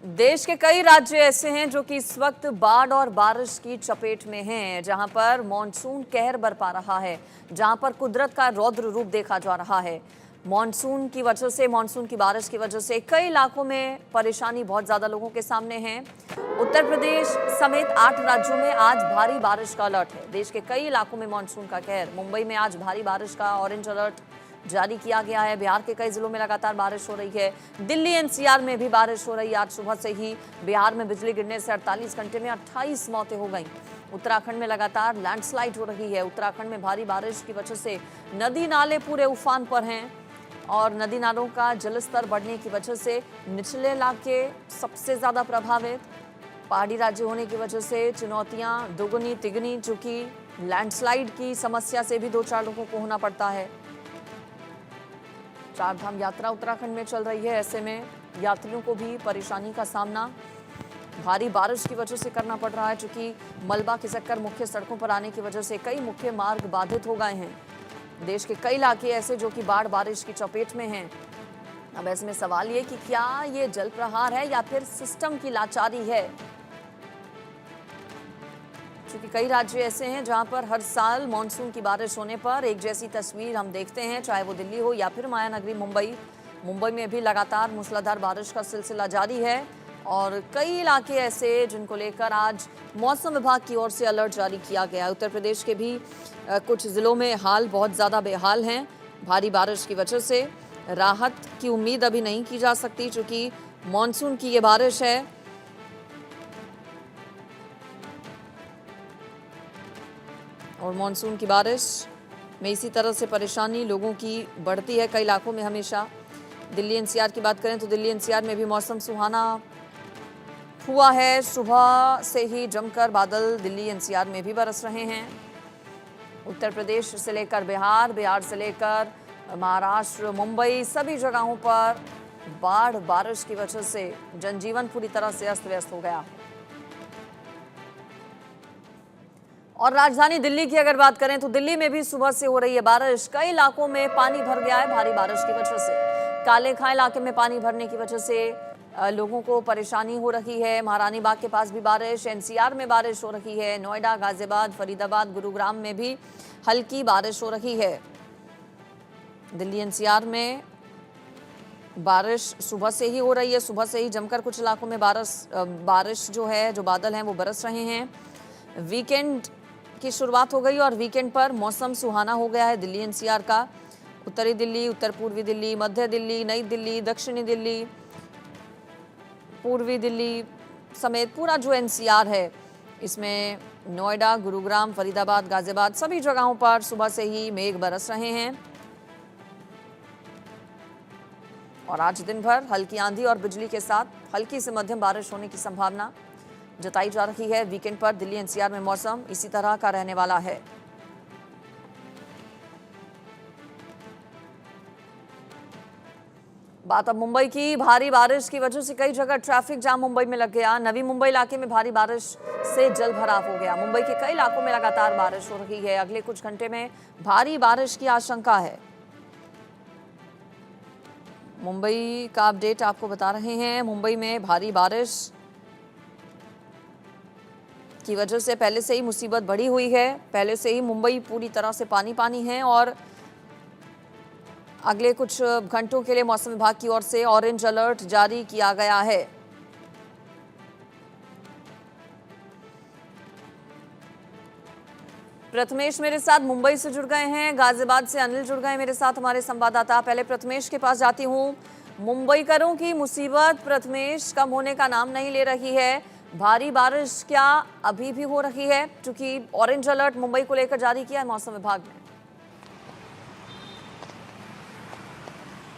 देश के कई राज्य ऐसे हैं जो कि इस वक्त बाढ़ और बारिश की चपेट में हैं, जहां पर मॉनसून कहर बरपा रहा है, जहां पर कुदरत का रौद्र रूप देखा जा रहा है। मॉनसून की वजह से, मॉनसून की बारिश की वजह से कई इलाकों में परेशानी बहुत ज्यादा लोगों के सामने है। उत्तर प्रदेश समेत 8 राज्यों में आज भारी बारिश का अलर्ट है। देश के कई इलाकों में मॉनसून का कहर। मुंबई में आज भारी बारिश का ऑरेंज अलर्ट जारी किया गया है। बिहार के कई जिलों में लगातार बारिश हो रही है। दिल्ली एनसीआर में भी बारिश हो रही है। आज सुबह से ही बिहार में बिजली गिरने से 48 घंटे में 28 मौतें हो गईं। उत्तराखंड में लगातार लैंडस्लाइड हो रही है। उत्तराखंड में भारी बारिश की वजह से नदी नाले पूरे उफान पर हैं और नदी नालों का जलस्तर बढ़ने की वजह से निचले इलाके सबसे ज्यादा प्रभावित। पहाड़ी राज्य होने की वजह से चुनौतियां दोगुनी तिगुनी, चूंकि लैंडस्लाइड की समस्या से भी 2-4 लोगों को होना पड़ता है। 4 धाम यात्रा उत्तराखंड में चल रही है, ऐसे में यात्रियों को भी परेशानी का सामना भारी बारिश की वजह से करना पड़ रहा है, क्योंकि मलबा खिसककर मुख्य सड़कों पर आने की वजह से कई मुख्य मार्ग बाधित हो गए हैं। देश के कई इलाके ऐसे जो कि बाढ़ बारिश की चपेट में हैं। अब ऐसे में सवाल ये कि क्या ये जल प्रहार है या फिर सिस्टम की लाचारी है, क्योंकि कई राज्य ऐसे हैं जहां पर हर साल मानसून की बारिश होने पर एक जैसी तस्वीर हम देखते हैं, चाहे वो दिल्ली हो या फिर मायानगरी मुंबई में भी लगातार मूसलाधार बारिश का सिलसिला जारी है और कई इलाके ऐसे जिनको लेकर आज मौसम विभाग की ओर से अलर्ट जारी किया गया है। उत्तर प्रदेश के भी कुछ जिलों में हाल बहुत ज़्यादा बेहाल हैं। भारी बारिश की वजह से राहत की उम्मीद अभी नहीं की जा सकती, क्योंकि मानसून की ये बारिश है। और मानसून की बारिश में इसी तरह से परेशानी लोगों की बढ़ती है कई इलाकों में हमेशा। दिल्ली एनसीआर की बात करें तो दिल्ली एनसीआर में भी मौसम सुहाना हुआ है। सुबह से ही जमकर बादल दिल्ली एनसीआर में भी बरस रहे हैं। उत्तर प्रदेश से लेकर बिहार, बिहार से लेकर महाराष्ट्र, मुंबई, सभी जगहों पर बाढ़ बारिश की वजह से जनजीवन पूरी तरह से अस्त व्यस्त हो गया। और राजधानी दिल्ली की अगर बात करें तो दिल्ली में भी सुबह से हो रही है बारिश। कई इलाकों में पानी भर गया है भारी बारिश की वजह से। काले खां इलाके में पानी भरने की वजह से लोगों को परेशानी हो रही है। महारानी बाग के पास भी बारिश, एनसीआर में बारिश हो रही है। नोएडा, गाजियाबाद, फरीदाबाद, गुरुग्राम में भी हल्की बारिश हो रही है। दिल्ली एनसीआर में बारिश सुबह से ही हो रही है। सुबह से ही जमकर कुछ इलाकों में बारिश जो है, जो बादल हैं वो बरस रहे हैं। वीकेंड की शुरुआत हो गई और वीकेंड पर मौसम सुहाना हो गया है दिल्ली एनसीआर का। उत्तरी दिल्ली, उत्तर पूर्वी दिल्ली, मध्य दिल्ली, नई दिल्ली, दक्षिणी दिल्ली, पूर्वी दिल्ली समेत पूरा जो एनसीआर है, इसमें नोएडा, गुरुग्राम, फरीदाबाद, गाजियाबाद, सभी जगहों पर सुबह से ही मेघ बरस रहे हैं। और आज दिन भर हल्की आंधी और बिजली के साथ हल्की से मध्यम बारिश होने की संभावना जताई जा रही है। वीकेंड पर दिल्ली एनसीआर में मौसम इसी तरह का रहने वाला है। बात अब मुंबई की। भारी बारिश की वजह से कई जगह ट्रैफिक जाम मुंबई में लग गया। नवी मुंबई इलाके में भारी बारिश से जल भराव हो गया। मुंबई के कई इलाकों में लगातार बारिश हो रही है। अगले कुछ घंटे में भारी बारिश की आशंका है। मुंबई का अपडेट आपको बता रहे हैं। मुंबई में भारी बारिश की वजह से पहले से ही मुसीबत बढ़ी हुई है। पहले से ही मुंबई पूरी तरह से पानी है और अगले कुछ घंटों के लिए मौसम विभाग की ओर से ऑरेंज अलर्ट जारी किया गया है। प्रथमेश मेरे साथ मुंबई से जुड़ गए हैं। गाजियाबाद से अनिल जुड़ गए मेरे साथ, हमारे संवाददाता। पहले प्रथमेश के पास जाती हूँ। मुंबईकरों की मुसीबत प्रथमेश कम होने का नाम नहीं ले रही है। भारी बारिश क्या अभी भी हो रही है, क्योंकि ऑरेंज अलर्ट मुंबई को लेकर जारी किया है मौसम विभाग ने?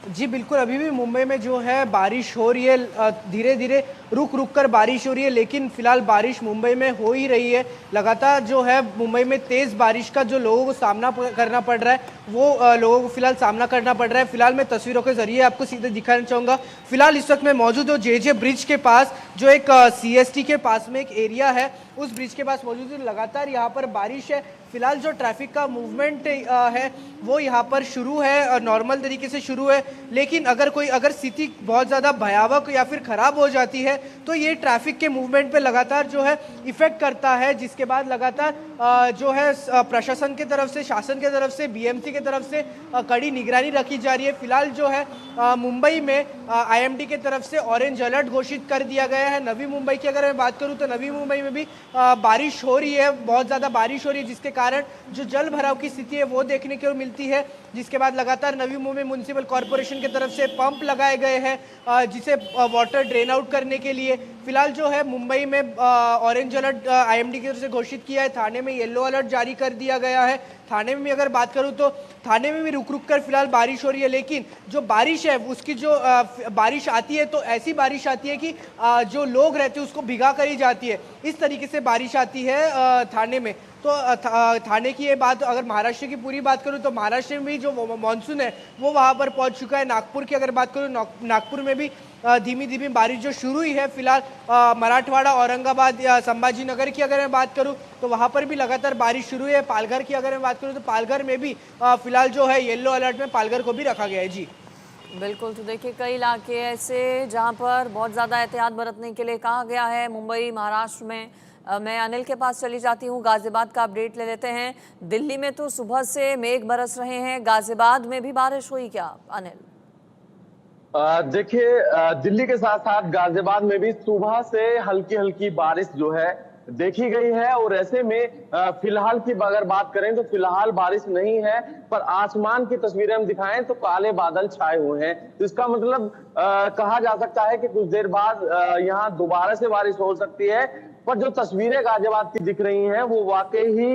जी बिल्कुल, अभी भी मुंबई में जो है बारिश हो रही है। धीरे धीरे रुक रुक कर बारिश हो रही है, लेकिन फिलहाल बारिश मुंबई में हो ही रही है। लगातार जो है मुंबई में तेज़ बारिश का जो लोगों को सामना करना पड़ रहा है, वो लोगों को फिलहाल सामना करना पड़ रहा है। फिलहाल मैं तस्वीरों के जरिए आपको सीधे दिखाना चाहूँगा। फिलहाल इस वक्त मैं मौजूद हूँ जेजे ब्रिज के पास, जो एक CST के पास में एक एरिया है, उस ब्रिज के पास मौजूद है। लगातार यहाँ पर बारिश है। फिलहाल जो ट्रैफिक का मूवमेंट है वो यहाँ पर शुरू है, नॉर्मल तरीके से शुरू है। लेकिन अगर स्थिति बहुत ज़्यादा भयावह या फिर ख़राब हो जाती है तो ये ट्रैफिक के मूवमेंट पे लगातार जो है इफ़ेक्ट करता है, जिसके बाद लगातार जो है प्रशासन की तरफ से, शासन की तरफ से, बीएमसी की तरफ से कड़ी निगरानी रखी जा रही है। फिलहाल जो है मुंबई में आईएमडी की तरफ से ऑरेंज अलर्ट घोषित कर दिया गया है। नवी मुंबई की अगर मैं बात करूं तो नवी मुंबई में भी बारिश हो रही है, बहुत ज़्यादा बारिश हो रही है, जिसके कारण जो जल भराव की स्थिति है वो देखने को मिलती है। जिसके बाद लगातार नवी मुंबई म्युनिसिपल कॉरपोरेशन की तरफ से पंप लगाए गए हैं जिसे वाटर ड्रेन आउट करने के लिए। फिलहाल जो है मुंबई में ऑरेंज अलर्ट आईएमडी की तरफ से घोषित किया है, थाने में येलो अलर्ट जारी कर दिया गया है। थाने में भी अगर बात करूं तो थाने में भी रुक रुक कर फिलहाल बारिश हो रही है, लेकिन जो बारिश है उसकी जो बारिश आती है तो ऐसी बारिश आती है कि जो लोग रहते हैं उसको भिगा कर ही जाती है, इस तरीके से बारिश आती है थाने में। तो थाने की ये बात, अगर महाराष्ट्र की पूरी बात करूं तो महाराष्ट्र में भी जो मानसून है वो वहां पर पहुंच चुका है। नागपुर की अगर बात करूं, नागपुर में भी धीमी धीमी बारिश जो शुरू हुई है। फिलहाल मराठवाड़ा, औरंगाबाद या संभाजी नगर की अगर मैं बात करूं तो वहां पर भी लगातार बारिश शुरू है। पालघर की अगर मैं बात करूं तो पालघर में भी फिलहाल जो है येलो अलर्ट में पालघर को भी रखा गया है। जी बिल्कुल, तो देखिए कई इलाके ऐसे जहां पर बहुत ज़्यादा एहतियात बरतने के लिए कहा गया है। मुंबई, महाराष्ट्र में मैं अनिल के पास चली जाती हूँ, गाजियाबाद का अपडेट ले लेते हैं। दिल्ली में तो सुबह से मेघ बरस रहे हैं, गाजियाबाद में भी बारिश हुई क्या अनिल? देखिए, दिल्ली के साथ साथ गाजियाबाद में भी सुबह से हल्की हल्की बारिश जो है देखी गई है। और ऐसे में फिलहाल की अगर बात करें तो फिलहाल बारिश नहीं है, पर आसमान की तस्वीरें हम दिखाएं तो काले बादल छाए हुए हैं। तो इसका मतलब कहा जा सकता है कि कुछ देर बाद यहाँ दोबारा से बारिश हो सकती है। पर जो तस्वीरें गाजियाबाद की दिख रही हैं वो वाकई ही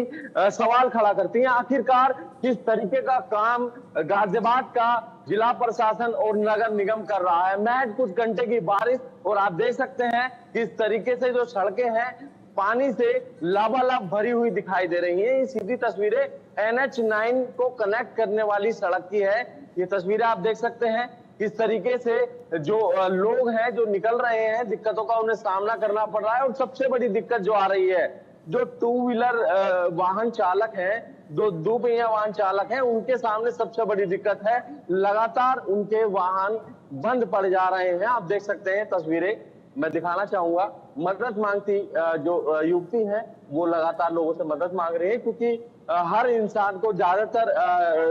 सवाल खड़ा करती हैं। आखिरकार किस तरीके का काम गाजियाबाद का जिला प्रशासन और नगर निगम कर रहा है। महज कुछ घंटे की बारिश और आप देख सकते हैं किस तरीके से जो सड़कें हैं पानी से लबालब भरी हुई दिखाई दे रही हैं। ये सीधी तस्वीरें NH9 को कनेक्ट करने वाली सड़क की है। ये तस्वीरें आप देख सकते हैं किस तरीके से जो लोग हैं जो निकल रहे हैं, दिक्कतों का उन्हें सामना करना पड़ रहा है। और सबसे बड़ी दिक्कत जो आ रही है, जो टू व्हीलर वाहन चालक हैं, जो दो पहिया वाहन चालक हैं, उनके सामने सबसे बड़ी दिक्कत है, लगातार उनके वाहन बंद पड़ जा रहे हैं। आप देख सकते हैं तस्वीरें, मैं दिखाना चाहूंगा। मदद मांगती जो युवती है वो लगातार लोगों से मदद मांग रही है, क्योंकि हर इंसान को, ज्यादातर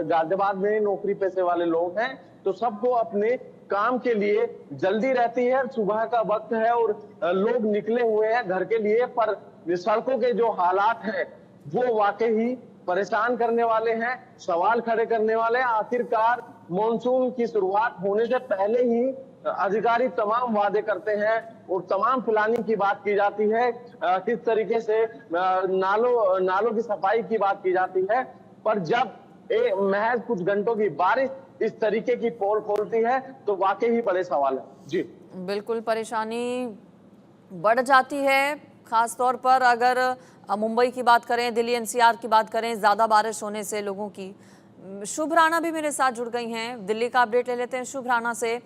गाजियाबाद में नौकरी पेशे वाले लोग हैं तो सबको अपने काम के लिए जल्दी रहती है। सुबह का वक्त है और लोग निकले हुए हैं घर के लिए, पर सड़कों के जो हालात हैं वो वाकई ही परेशान करने वाले हैं, सवाल खड़े करने वाले हैं। आखिरकार मॉनसून की शुरुआत होने से पहले ही अधिकारी तमाम वादे करते हैं और तमाम प्लानिंग की बात की जाती है, किस तरीके से नालों की सफाई की बात की जाती है। पर जब महज कुछ घंटों की बारिश इस तरीके की पोल खोलती है तो वाकई ही बड़े सवाल है। जी बिल्कुल, परेशानी बढ़ जाती है, खास तौर पर अगर मुंबई की बात करें, दिल्ली NCR की बात करें, ज़्यादा बारिश होने से लोगों की। शुभ राणा भी मेरे साथ जुड़ गई हैं, दिल्ली का अपडेट ले लेते हैं शुभ राणा से।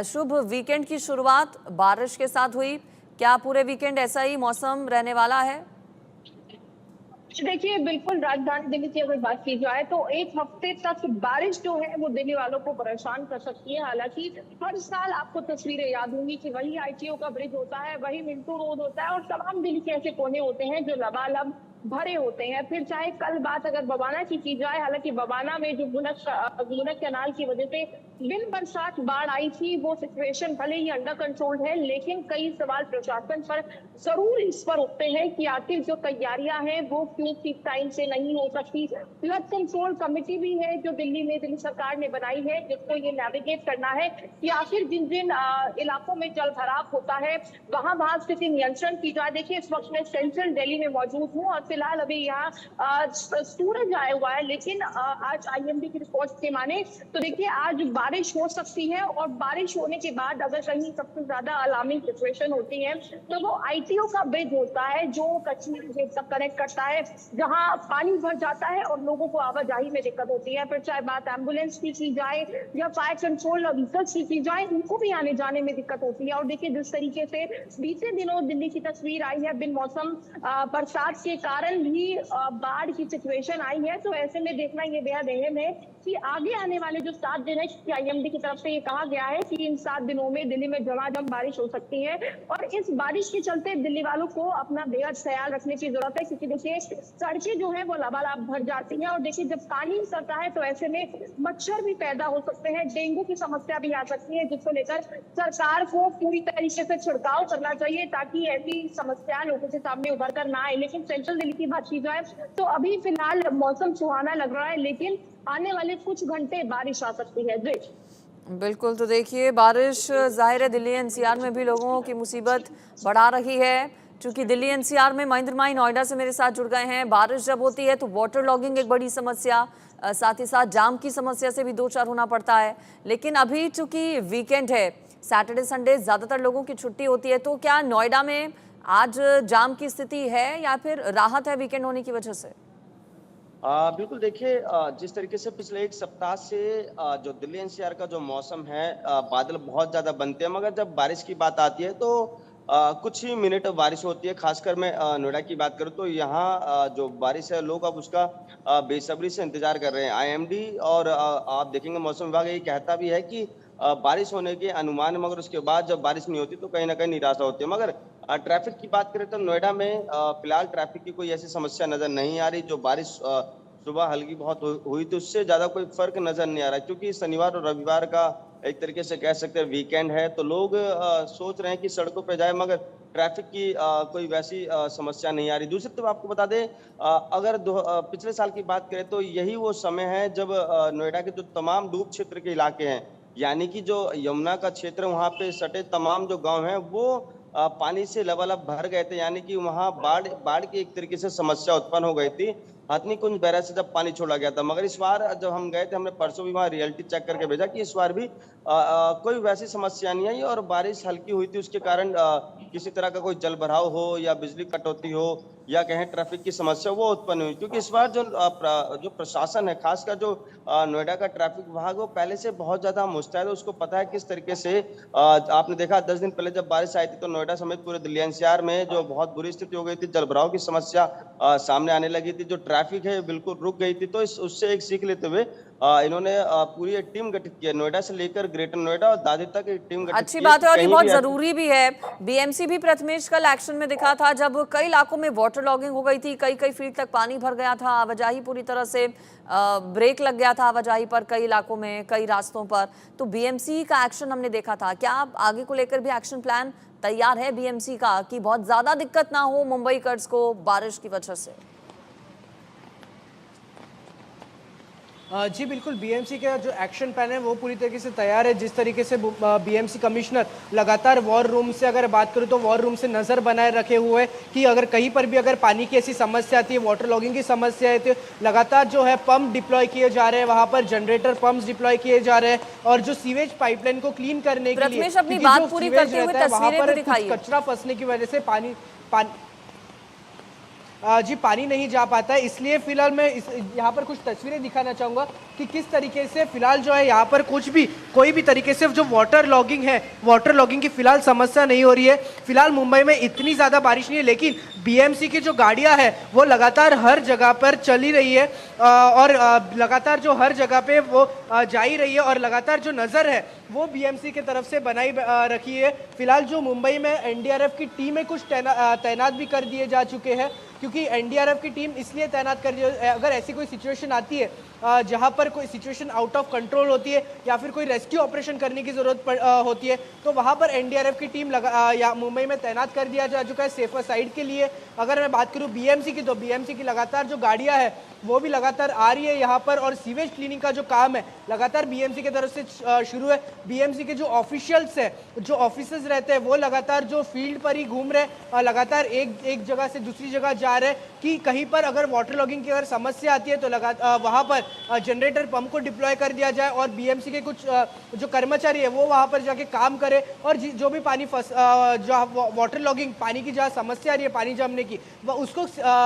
शुभ, वीकेंड की शुरुआत बारिश के साथ हुई, क्या पूरे वीकेंड ऐसा ही मौसम रहने वाला है? देखिए, बिल्कुल राजधानी दिल्ली की अगर बात की जाए तो एक हफ्ते तक बारिश जो है वो दिल्ली वालों को परेशान कर सकती है। हालांकि हर साल आपको तस्वीरें याद होंगी कि वही ITO का ब्रिज होता है, वही मिंटू रोड होता है और तमाम दिल्ली के ऐसे कोने होते हैं जो लबालब भरे होते हैं। फिर चाहे कल बात अगर बवाना की जाए, हालांकि बवाना में जो गुनक कैनाल की वजह से बिन बरसात बाढ़ आई थी, वो सिचुएशन भले ही अंडर कंट्रोल है, लेकिन कई सवाल प्रशासन पर जरूर इस पर उठते हैं कि आखिर जो तैयारियां हैं वो क्यों ठीक टाइम से नहीं हो सकती। फ्लड कंट्रोल कमेटी भी है जो दिल्ली सरकार ने बनाई है, जिसको ये नेविगेट करना है कि आखिर जिन जिन इलाकों में जल भराव होता है वहां स्थिति नियंत्रण की जाए। देखिए, इस वक्त मैं सेंट्रल दिल्ली में मौजूद हूँ और फिलहाल अभी यहाँ सूरज आया हुआ है, लेकिन आज IMD की रिपोर्ट के माने तो देखिए आज बारिश हो सकती है। और बारिश होने के बाद अगर कहीं सबसे ज्यादा अलार्मिंग सिचुएशन होती है तो वो ITO का ब्रिज होता है जो कश्मीर से सब कनेक्ट करता है, जहाँ पानी भर जाता है और लोगों को आवाजाही में दिक्कत होती है। फिर चाहे बात एम्बुलेंस की जाए या फायर कंट्रोल व्हीकल्स की जाए, उनको भी आने जाने में दिक्कत होती है। और देखिए, जिस तरीके से बीते दिनों दिल्ली की तस्वीर आई है बिन मौसम बरसात के कारण कारण भी बाढ़ की सिचुएशन आई है। तो ऐसे में देखना ये बेहद अहम है कि आगे आने वाले जो 7 दिन है, आईएमडी की तरफ से ये कहा गया है कि इन 7 दिनों में दिल्ली में झमाझम बारिश हो सकती है और इस बारिश के चलते दिल्ली वालों को अपना बेहद ख्याल रखने की जरूरत है, क्योंकि देखिए सड़कें जो है वो लबालब भर जाती हैं और देखिए जब पानी उतरता है तो ऐसे में मच्छर भी पैदा हो सकते हैं, डेंगू की समस्या भी आ सकती है, जिसको लेकर सरकार को पूरी तरीके से छिड़काव करना चाहिए ताकि ऐसी समस्या लोगों के सामने उभर कर ना आए। लेकिन सेंट्रल दिल्ली की बात की जाए तो अभी फिलहाल मौसम सुहाना लग रहा है, लेकिन आने वाले कुछ घंटे बारिश आ सकती है। जी बिल्कुल, तो देखिए बारिश जाहिर है दिल्ली एनसीआर में भी लोगों की मुसीबत बढ़ा रही है, क्योंकि दिल्ली एनसीआर में महेंद्र माई नोएडा से मेरे साथ जुड़ गए हैं। बारिश जब होती है तो वाटर लॉगिंग एक बड़ी समस्या, साथ ही साथ जाम की समस्या से भी दो चार होना पड़ता है। लेकिन अभी चूंकि वीकेंड है, सैटरडे संडे ज़्यादातर लोगों की छुट्टी होती है, तो क्या नोएडा में आज जाम की स्थिति है या फिर राहत है वीकेंड होने की वजह से? बिल्कुल देखिए, जिस तरीके से पिछले एक सप्ताह से जो दिल्ली एनसीआर का जो मौसम है, बादल बहुत ज्यादा बनते हैं, मगर जब बारिश की बात आती है तो कुछ ही मिनट बारिश होती है। खासकर मैं नोएडा की बात करूं तो यहाँ जो बारिश है लोग अब उसका बेसब्री से इंतजार कर रहे हैं। आईएमडी और आप देखेंगे मौसम विभाग ये कहता भी है कि बारिश होने के अनुमान है, मगर उसके बाद जब बारिश नहीं होती तो कहीं ना कहीं निराशा होती है। मगर ट्रैफिक की बात करें तो नोएडा में फिलहाल ट्रैफिक की कोई ऐसी समस्या नजर नहीं आ रही। जो बारिश सुबह हल्की बहुत हुई थी उससे ज्यादा कोई फर्क नजर नहीं आ रहा, क्योंकि शनिवार और रविवार का एक तरीके से कह सकते हैं वीकेंड है, तो लोग सोच रहे हैं कि सड़कों पे जाए, मगर ट्रैफिक की कोई वैसी समस्या नहीं आ रही। दूसरी तरफ आपको बता दें, अगर पिछले साल की बात करें तो यही वो समय है जब नोएडा के जो तमाम डूब क्षेत्र के इलाके हैं, यानी कि जो यमुना का क्षेत्र वहाँ पे सटे तमाम जो गांव हैं वो पानी से लबालब भर गए थे, यानी कि वहाँ बाढ़ की एक तरीके से समस्या उत्पन्न हो गई थी हथनी कुंज बैराज से जब पानी छोड़ा गया था। मगर इस बार जब हम गए थे, हमने परसों भी वहाँ रियलिटी चेक करके भेजा कि इस बार भी कोई वैसी समस्या नहीं आई और बारिश हल्की हुई थी, उसके कारण किसी तरह का कोई जल भराव हो या बिजली कटौती हो या कहें ट्रैफिक की समस्या वो उत्पन्न हुई। क्योंकि इस बार जो प्रशासन है, खासकर जो नोएडा का ट्रैफिक विभाग, वो पहले से बहुत ज्यादा मुस्तैद है। उसको पता है किस तरीके से आपने देखा 10 दिन पहले जब बारिश आई थी तो नोएडा समेत पूरे दिल्ली एनसीआर में जो बहुत बुरी स्थिति हो गई थी, जल भराव की समस्या सामने आने लगी थी, जो ट्रैफिक है बिल्कुल रुक गई थी। तो उससे एक सीख लेते हुए इन्होंने पूरी एक टीम गठित की है, नोएडा से लेकर ग्रेटर नोएडा और दादरी तक एक टीम गठित अच्छी बात है और ये बहुत जरूरी भी है। बीएमसी भी प्रथमेश कल एक्शन में दिखा था जब कई इलाकों में वाटर लॉगिंग हो गई थी, कई फीट तक पानी भर गया था, आवाजाही पूरी तरह से ब्रेक लग गया था आवाजाही पर कई इलाकों में, कई रास्तों पर। तो बीएमसी का एक्शन हमने देखा था। क्या आगे को लेकर भी एक्शन प्लान तैयार है बीएमसी का कि बहुत ज्यादा दिक्कत ना हो मुंबईकर्स को बारिश की वजह से? जी बिल्कुल, बीएमसी का जो एक्शन प्लान है वो पूरी तरीके से तैयार है। जिस तरीके से बीएमसी कमिश्नर लगातार वॉर रूम से, अगर बात करूँ तो वॉर रूम से नज़र बनाए रखे हुए है कि अगर कहीं पर भी अगर पानी की ऐसी समस्या आती है, वाटर लॉगिंग की समस्या है, तो लगातार जो है पंप डिप्लॉय किए जा रहे हैं, वहाँ पर जनरेटर पंप्स डिप्लॉय किए जा रहे हैं और जो सीवेज पाइपलाइन को क्लीन करने के लिए अपनी बात पूरी करते हुए तस्वीरें भी दिखाइए। कचरा फंसने की वजह से पानी पानी नहीं जा पाता है। इसलिए फिलहाल मैं यहाँ पर कुछ तस्वीरें दिखाना चाहूँगा कि किस तरीके से फिलहाल जो है यहाँ पर कोई भी तरीके से जो वाटर लॉगिंग है, वाटर लॉगिंग की फिलहाल समस्या नहीं हो रही है। फिलहाल मुंबई में इतनी ज़्यादा बारिश नहीं है, लेकिन बीएमसी की जो गाड़ियाँ हैं वो लगातार हर जगह पर चली रही है और लगातार जो हर जगह पे वो जा ही रही है और लगातार जो नज़र है वो बीएमसी की तरफ से बनाई रखी है। फिलहाल जो मुंबई में एनडीआरएफ की टीमें कुछ तैनात भी कर दिए जा चुके हैं, क्योंकि एनडीआरएफ की टीम इसलिए तैनात कर दी है अगर ऐसी कोई सिचुएशन आती है जहां पर कोई सिचुएशन आउट ऑफ कंट्रोल होती है या फिर कोई रेस्क्यू ऑपरेशन करने की जरूरत होती है, तो वहां पर एनडीआरएफ की टीम मुंबई में तैनात कर दिया जा चुका है सेफर साइड के लिए। अगर मैं बात करूं बीएमसी की, तो बीएमसी की लगातार जो गाड़ियां हैं वो भी लगातार आ रही है यहाँ पर और सीवेज क्लीनिंग का जो काम है लगातार बीएमसी की तरफ से शुरू है। बीएमसी के जो ऑफिशियल्स है, जो ऑफिसर्स रहते हैं, वो लगातार जो फील्ड पर ही घूम रहे हैं, लगातार एक जगह से दूसरी जगह जा रहे हैं कि कहीं पर अगर वाटर लॉगिंग की अगर समस्या आती है तो वहाँ पर जनरेटर पंप को डिप्लॉय कर दिया जाए और बीएमसी के कुछ जो कर्मचारी है वो वहां पर जाके काम करे और जो भी पानी जो वाटर लॉगिंग, पानी की जहाँ समस्या आ रही है पानी जमने की, उसको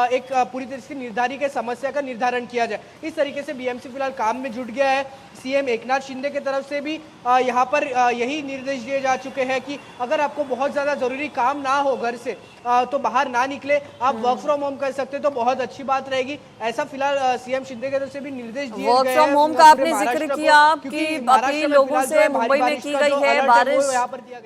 एक पूरी तरह से निर्धारित समस्या का निर्धारण किया जाए। इस तरीके से बीएमसी फिलहाल काम में जुट गया है। सीएम एकनाथ शिंदे की तरफ से भी यहाँ पर यही निर्देश दिए जा चुके हैं कि अगर आपको बहुत ज़्यादा ज़रूरी काम ना हो घर से तो बाहर ना निकले, आप वर्क फ्रॉम होम कर सकते तो बहुत अच्छी बात रहेगी। ऐसा फिलहाल सीएम शिंदे की तरफ से भी निर्देश दिए गए हैं। वर्क फ्रॉम होम का आपने जिक्र किया कि अपील लोगों से मुंबई में की गई है, बारिश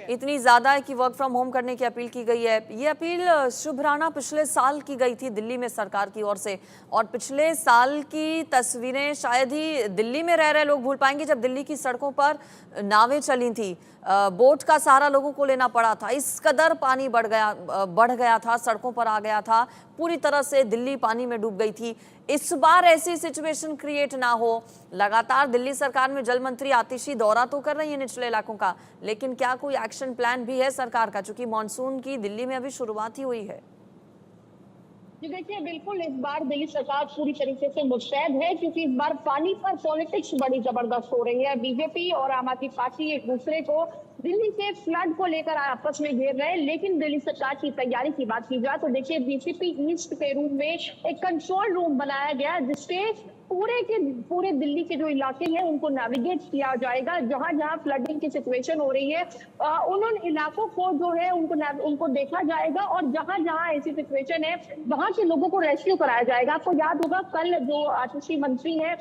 इतनी ज्यादा है कि वर्क फ्रॉम होम करने की अपील की गई है। ये अपील शुभ राणा पिछले साल की गई थी दिल्ली में सरकार की ओर से, और पिछले साल की तस्वीरें शायद ही दिल्ली में रह रहे लोग भूल पाएंगे जब दिल्ली की सड़कों पर नावें चली थी, बोट का सहारा लोगों को लेना पड़ा था। इस कदर पानी बढ़ गया था, सड़कों पर आ गया था, पूरी तरह से दिल्ली पानी में डूब गई थी। इस बार ऐसी सिचुएशन क्रिएट ना हो। लगातार दिल्ली सरकार में जल मंत्री आतिशी दौरा तो कर रही है निचले इलाकों का, लेकिन क्या कोई एक्शन प्लान भी है सरकार का, चूंकि मानसून की दिल्ली में अभी शुरुआत ही हुई है? जी देखिए, बिल्कुल इस बार दिल्ली सरकार पूरी तरीके से मुस्तैद है, क्योंकि इस बार पानी पर पॉलिटिक्स बड़ी जबरदस्त हो रही है। बीजेपी और आम आदमी पार्टी एक दूसरे को दिल्ली के फ्लड को लेकर आपस में घेर रहे हैं, लेकिन दिल्ली सरकार की तैयारी की बात की जाए तो देखिए बीसीपी ईस्ट के रूम में एक कंट्रोल रूम बनाया गया जिससे पूरे दिल्ली के जो इलाके हैं उनको नेविगेट किया जाएगा। जहां जहां फ्लडिंग की सिचुएशन हो रही है उन इलाकों को जो है उनको देखा जाएगा, और जहां जहां ऐसी सिचुएशन है वहां के लोगों को रेस्क्यू कराया जाएगा। आपको याद होगा कल जो आतिशी मंत्री है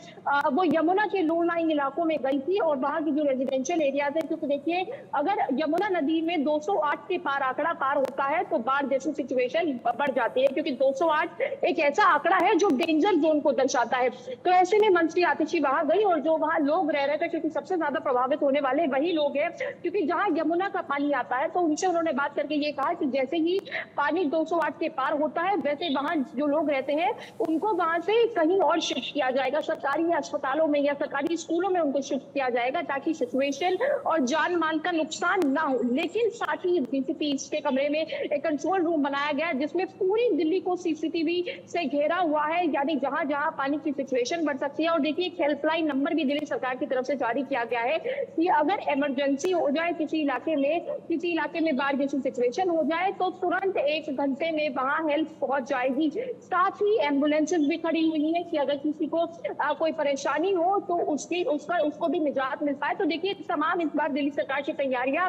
वो यमुना के लो लाइन इलाकों में गई थी और वहां की जो रेजिडेंशियल एरियाज है, क्योंकि देखिए अगर यमुना नदी में 208 के आंकड़ा पार होता है तो बाढ़ जैसी सिचुएशन बढ़ जाती है, क्योंकि 208 एक ऐसा आंकड़ा है जो डेंजर जोन को दर्शाता है। तो ऐसे में मंत्री आतिशी वहां गई और जो वहां लोग रह रहे थे, क्योंकि सबसे ज्यादा प्रभावित होने वाले वही लोग हैं, क्योंकि जहां यमुना का पानी आता है, तो उनसे उन्होंने बात करके ये कहा कि जैसे ही पानी 208 के पार होता है वैसे वहां जो लोग रहते हैं उनको वहां से कहीं और शिफ्ट किया जाएगा, सरकारी अस्पतालों में या सरकारी स्कूलों में उनको शिफ्ट किया जाएगा, ताकि सिचुएशन और जान माल का नुकसान ना हो। लेकिन साथ ही बीसीपी के कमरे में एक कंट्रोल रूम बनाया गया जिसमें पूरी दिल्ली को सीसीटीवी से घेरा हुआ है, यानी जहां जहां पानी की सिचुएशन बढ़ सकती है। और देखिए एक हेल्पलाइन नंबर भी दिल्ली सरकार की तरफ से जारी किया गया है कि अगर इमरजेंसी हो जाए किसी इलाके में बाढ़ जैसी सिचुएशन हो जाए तो तुरंत 1 घंटे में वहां हेल्प पहुंच जाएगी। साथ ही एम्बुलेंसेज भी खड़ी हुई है कि अगर किसी को कोई परेशानी हो तो उसको भी निजात मिल पाए। तो देखिए तमाम इस बार दिल्ली सरकार की तैयारियां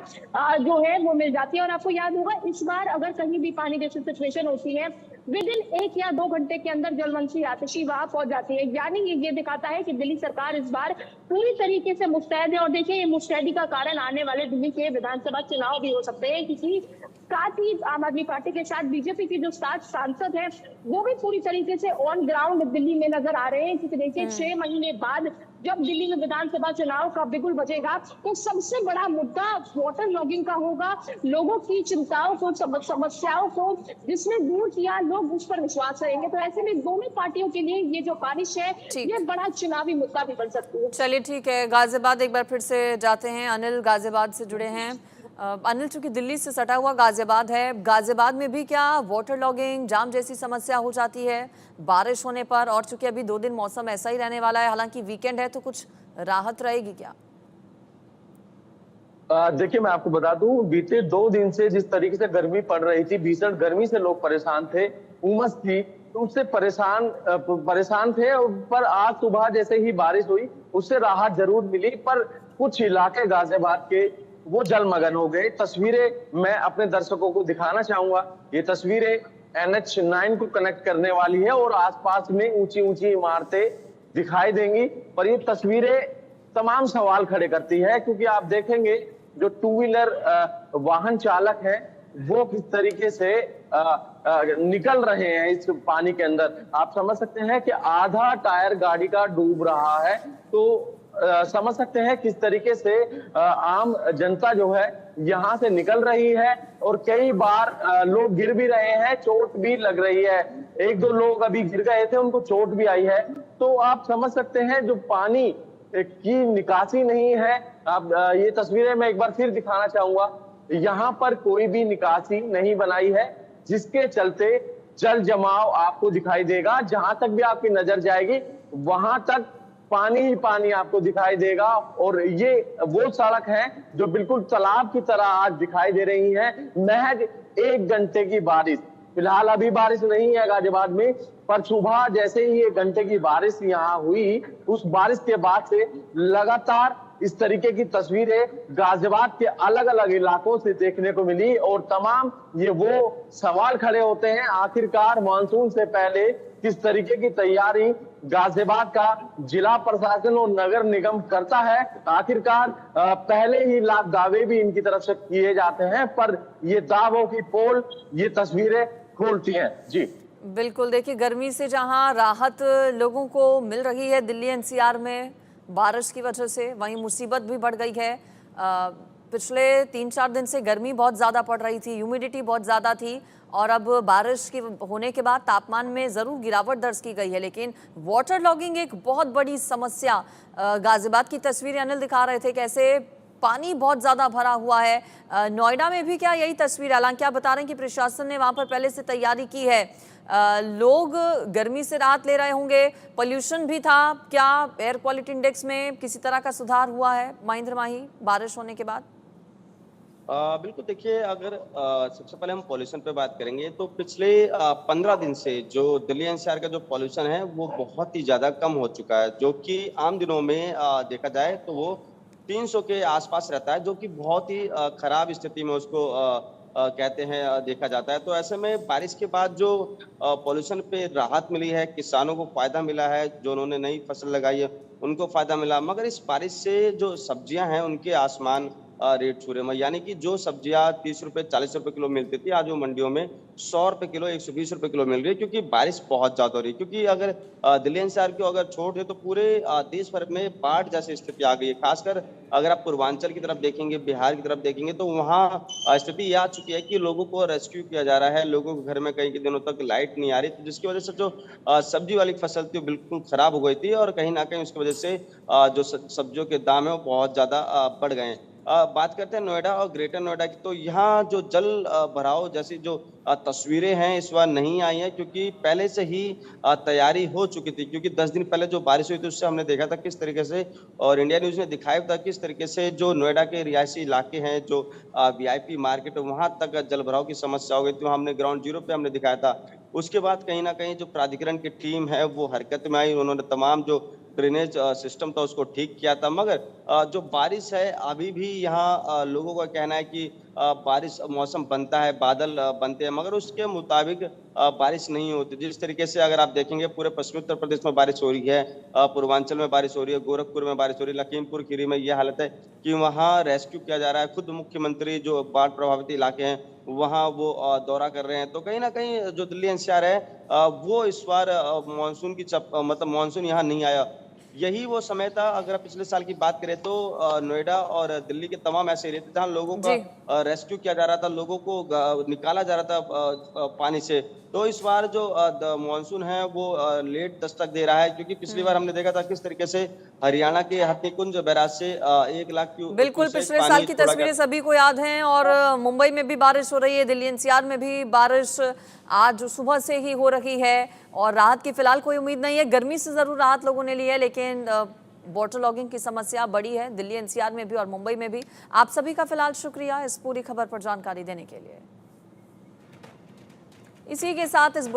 जो है वो मिल जाती है। और आपको याद होगा इस बार अगर कहीं भी पानी जैसी सिचुएशन होती है विद इन 1 या 2 घंटे के अंदर जल मंत्री आतिशी वहां पहुंच जाती है, यानी ये दिखाता है कि दिल्ली सरकार इस बार पूरी तरीके से मुस्तैद है। और देखिए ये मुस्तैदी का कारण आने वाले दिल्ली के विधानसभा चुनाव भी हो सकते हैं, क्योंकि साथ ही आम आदमी पार्टी के साथ बीजेपी के जो 7 सांसद हैं वो भी पूरी तरीके से ऑन ग्राउंड दिल्ली में नजर आ रहे हैं, क्योंकि देखिए 6 महीने बाद जब दिल्ली में विधानसभा चुनाव का बिगुल बजेगा तो सबसे बड़ा मुद्दा वाटर लॉगिंग का होगा। लोगों की चिंताओं को, समस्याओं को जिसने दूर किया, लोग उस पर विश्वास करेंगे। तो ऐसे में दोनों पार्टियों के लिए ये जो बारिश है ये बड़ा चुनावी मुद्दा भी बन सकती है। चलिए ठीक है, गाजियाबाद एक बार फिर से जाते हैं। अनिल गाजियाबाद से जुड़े हैं। अनिल, चूंकि दिल्ली से सटा हुआ गाजियाबाद है, गाजियाबाद में भी क्या वाटर लॉगिंग, जाम जैसी समस्या हो जाती है बारिश होने पर? और चूंकि अभी 2 दिन मौसम ऐसा ही रहने वाला है, हालांकि वीकेंड है, तो कुछ राहत रहेगी क्या? देखिए मैं आपको बता दूं, बीते 2 दिन से जिस तरीके से गर्मी पड़ रही थी, भीषण गर्मी से लोग परेशान थे, उमस थी, तो उससे परेशान थे। पर आज सुबह जैसे ही बारिश हुई उससे राहत जरूर मिली, पर कुछ इलाके गाजियाबाद के वो जलमग्न हो गए। तस्वीरें मैं अपने दर्शकों को दिखाना चाहूंगा। ये तस्वीरें NH9 को कनेक्ट करने वाली है और आसपास में ऊंची ऊंची इमारतें दिखाई देंगी, पर ये तस्वीरें तमाम सवाल खड़े करती है, क्योंकि आप देखेंगे जो 2 व्हीलर वाहन चालक है वो किस तरीके से निकल रहे हैं इस पानी के अंदर। आप समझ सकते हैं कि आधा टायर गाड़ी का डूब रहा है, तो समझ सकते हैं किस तरीके से आम जनता जो है यहाँ से निकल रही है, और कई बार लोग गिर भी रहे हैं, चोट भी लग रही है। 1-2 लोग अभी गिर गए थे, उनको चोट भी आई है। तो आप समझ सकते हैं जो पानी की निकासी नहीं है। आप ये तस्वीरें मैं एक बार फिर दिखाना चाहूंगा। यहाँ पर कोई भी निकासी नहीं बनाई है, जिसके चलते जल जमाव आपको दिखाई देगा। जहां तक भी आपकी नजर जाएगी वहां तक पानी ही पानी आपको दिखाई देगा। और ये वो सड़क है जो बिल्कुल तालाब की तरह आज दिखाई दे रही है। महज 1 घंटे की बारिश, फिलहाल अभी बारिश नहीं है गाजियाबाद में, पर सुबह जैसे ही 1 घंटे की बारिश यहाँ हुई, उस बारिश के बाद से लगातार इस तरीके की तस्वीरें गाजियाबाद के अलग अलग इलाकों से देखने को मिली। और तमाम ये वो सवाल खड़े होते हैं, आखिरकार मानसून से पहले किस तरीके की तैयारी गाजियाबाद का जिला प्रशासन और नगर निगम करता है। आखिरकार पहले ही लाख दावे भी इनकी तरफ से किए जाते हैं, पर ये दावों की पोल ये तस्वीरें खोलती हैं। जी बिल्कुल, देखिए गर्मी से जहां राहत लोगों को मिल रही है दिल्ली एनसीआर में बारिश की वजह से, वहीं मुसीबत भी बढ़ गई है। पिछले 3-4 दिन से गर्मी बहुत ज़्यादा पड़ रही थी, ह्यूमिडिटी बहुत ज़्यादा थी, और अब बारिश की होने के बाद तापमान में ज़रूर गिरावट दर्ज की गई है, लेकिन वाटर लॉगिंग एक बहुत बड़ी समस्या। गाजियाबाद की तस्वीरें अनिल दिखा रहे थे कैसे पानी बहुत ज़्यादा भरा हुआ है। नोएडा में भी क्या यही तस्वीर? हालांकि आप बता रहे हैं कि प्रशासन ने वहाँ पर पहले से तैयारी की है। लोग गर्मी से राहत ले रहे होंगे, पोल्यूशन भी था, क्या एयर क्वालिटी इंडेक्स में किसी तरह का सुधार हुआ है महेंद्र माही बारिश होने के बाद? बिल्कुल देखिए, अगर सबसे पहले हम पॉल्यूशन पे बात करेंगे तो पिछले 15 दिन से जो दिल्ली एनसीआर का जो पॉल्यूशन है वो बहुत ही ज़्यादा कम हो चुका है, जो कि आम दिनों में देखा जाए तो वो 300 के आसपास रहता है, जो कि बहुत ही खराब स्थिति में उसको कहते हैं देखा जाता है। तो ऐसे में बारिश के बाद जो पॉल्यूशन पे राहत मिली है, किसानों को फायदा मिला है, जो उन्होंने नई फसल लगाई है उनको फायदा मिला, मगर इस बारिश से जो सब्जियां हैं उनके आसमान रेट छू रहे हैं। यानी कि जो सब्जियां 30 रुपए 40 रुपए किलो मिलती थी, आज वो मंडियों में 100 रुपए किलो 120 रुपए किलो मिल रही है, क्योंकि बारिश बहुत ज्यादा हो रही है। क्योंकि अगर दिल्ली एनसीआर को अगर छोड़ दे तो पूरे देश भर में बाढ़ जैसी स्थिति आ गई है। खासकर अगर आप पूर्वांचल की तरफ देखेंगे, बिहार की तरफ देखेंगे, तो वहाँ स्थिति ये आ चुकी है कि लोगों को रेस्क्यू किया जा रहा है, लोगों के घर में कई दिनों तक लाइट नहीं आ रही, तो जिसकी वजह से जो सब्जी वाली फसल थी वो बिल्कुल खराब हो गई थी, और कहीं ना कहीं उसकी वजह से जो सब्जियों के दाम है वो बहुत ज्यादा बढ़ गए हैं। बात करते हैं नोएडा और ग्रेटर नोएडा की, तो यहाँ जो जल भराव जैसी जो तस्वीरें हैं इस बार नहीं आई हैं, क्योंकि पहले से ही तैयारी हो चुकी थी। क्योंकि 10 दिन पहले जो बारिश हुई थी उससे हमने देखा था किस तरीके से, और इंडिया न्यूज ने दिखाया था किस तरीके से जो नोएडा के रिहायशी इलाके हैं, जो वीआईपी मार्केट, वहां तक जल भराव की समस्या हो गई थी। हमने ग्राउंड जीरो पे हमने दिखाया था। उसके बाद कहीं ना कहीं जो प्राधिकरण की टीम है वो हरकत में आई, उन्होंने तमाम जो ड्रेनेज सिस्टम था उसको ठीक किया था। मगर जो बारिश है अभी भी यहाँ लोगों का कहना है कि बारिश मौसम बनता है, बादल बनते हैं, मगर उसके मुताबिक बारिश नहीं होती। जिस तरीके से अगर आप देखेंगे पूरे पश्चिमी उत्तर प्रदेश में बारिश हो रही है, पूर्वांचल में बारिश हो रही है, गोरखपुर में बारिश हो रही है, लखीमपुर खीरी में यह हालत है कि वहाँ रेस्क्यू किया जा रहा है। खुद मुख्यमंत्री जो बाढ़ प्रभावित इलाके हैं वहाँ वो दौरा कर रहे हैं। तो कहीं ना कहीं जो दिल्ली एनसीआर है वो इस बार मानसून की मतलब मानसून यहाँ नहीं आया। यही वो समय था, अगर आप पिछले साल की बात करें तो नोएडा और दिल्ली के तमाम ऐसे एरिया थे जहाँ लोगों का रेस्क्यू किया जा रहा था, लोगों को निकाला जा रहा था पानी से। तो इस बार जो मानसून है वो लेट दस्तक दे रहा है, क्योंकि पिछली बार हमने देखा था किस तरीके से हरियाणा के हथनीकुंज बैराज से 1 लाख बिल्कुल पिछले साल की तस्वीरें सभी को याद हैं। और मुंबई में भी बारिश हो रही है, दिल्ली एनसीआर में भी बारिश आज सुबह से ही हो रही है, और राहत की फिलहाल कोई उम्मीद नहीं है। गर्मी से जरूर राहत लोगों ने ली है, लेकिन वाटर लॉगिंग की समस्या बड़ी है दिल्ली एनसीआर में भी और मुंबई में भी। आप सभी का फिलहाल शुक्रिया इस पूरी खबर पर जानकारी देने के लिए। इसी के साथ इस